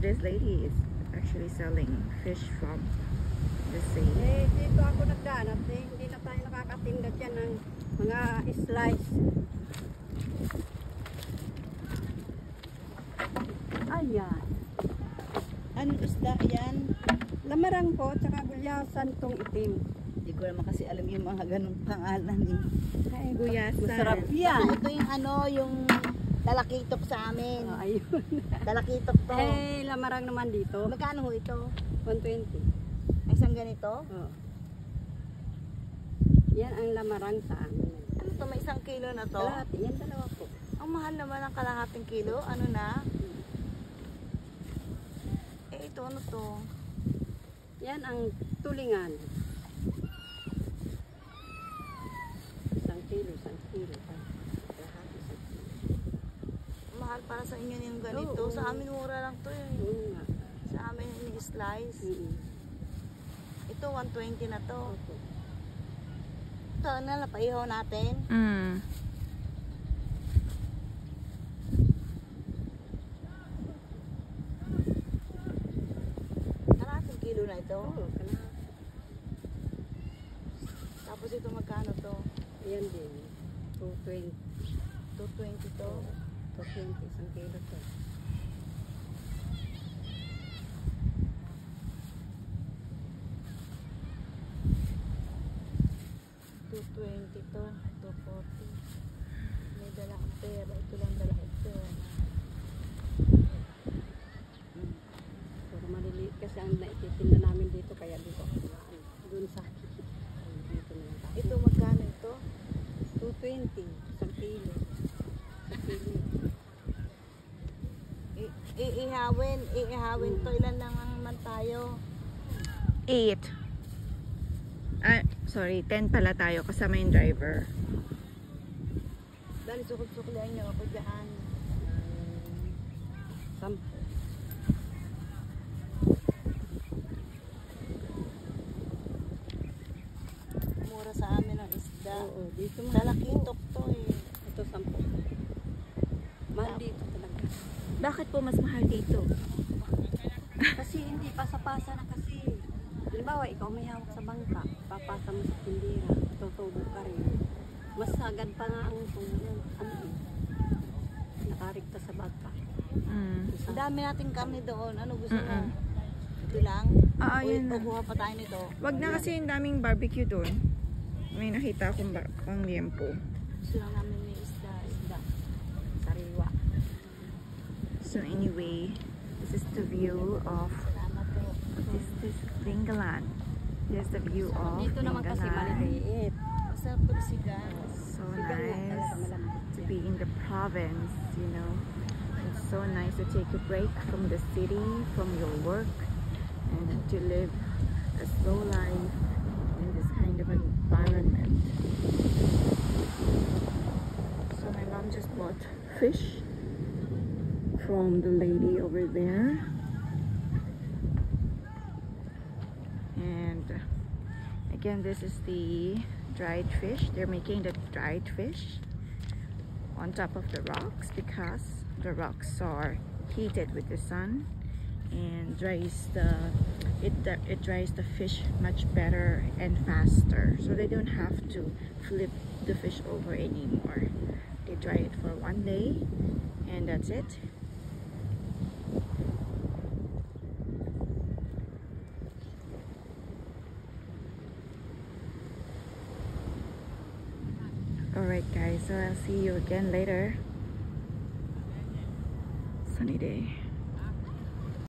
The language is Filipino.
this lady is actually selling fish from the sea. Eh, dito ako nagdaan at hindi na tayo nakakatinda dyan ng mga slice. Ayan. Anong isda yan? Lamarang po, tsaka gulyasan tong itim. Hindi ko naman kasi alam yung mga ganun pangalan eh. Ay, guyasan. Masarap yan. Ito yung ano, yung talakitok sa amin. Oh, ayun. Talakitok to. Eh, lamarang naman dito. Magkano ho ito? 120. Ay, isang ganito? Oh. Yan ang lamarang sa amin. Ano to? May 1 kilo na to? Kalahati, yan dalawa po. Ang mahal naman ng kalahating kilo. Ano na? Eh, ito ano to? Yan ang tulingan. 1 kilo, 1 kilo. Kalahati, 1 kilo. Mahal para sa inyo yung ganito. Oo. Sa amin mura lang to eh. Oo nga. Sa amin yung slice. Ito 120 na to. Opo. Ito na napaihaw natin. Kalahating kilo na ito. Oo, kalahati. Tapos ito magkano to? Ayan din. 220. 220 to. 220, 1 kilo to. $220 to. 240. May dala akong pera. Ito lang dala akong pera. Pero maliliit kasi ang naititinda namin dito kaya dito ako kumaan. Doon sa dito na lang tayo. Ito magkano ito? 220, 1 kilo. 1 kilo. Iihawin to. Ilan lang naman tayo? 8. Sorry, 10 pala tayo kasama yung driver. Dahil sukul-sukulian nyo ako dyan. 10. Mura sa amin ang isda. Oo, dito mahal. Talakitok to eh. Ito 10. Mahal dito talaga. Bakit po mas mahal dito? Kasi hindi pasa-pasa na kasi. Halimbawa, ikaw may hawak sa bangka, papasa mo sa tindera, tutubo ka rin. Mas sagad pa nga ang nakarigta sa bangka. Ang dami nating kami doon. Ano gusto mo? Ito lang? Yun na. Kukuha pa tayo nito. Wag na kasi yung daming barbecue doon. May nakita akong pang liempo. Gusto lang namin may isda. Sariwa. So anyway, this is the view of Salamat po. this is Lingalan. This is the view of Dito naman kasi Lingalan. maliliit. Masarap po si Gas. So Sigang nga talaga nice malambot to yan. be in the province, you know. It's so nice to take a break from the city, from your work, and to live a slow life in this kind of environment. So my mom just bought fish from the lady over there. And again, this is the dried fish. They're making the dried fish on top of the rocks because the rocks are heated with the sun and it dries the fish much better and faster, so they don't have to flip the fish over anymore. They dry it for 1 day and that's it. Alright guys, so I'll see you again later. Sunny day.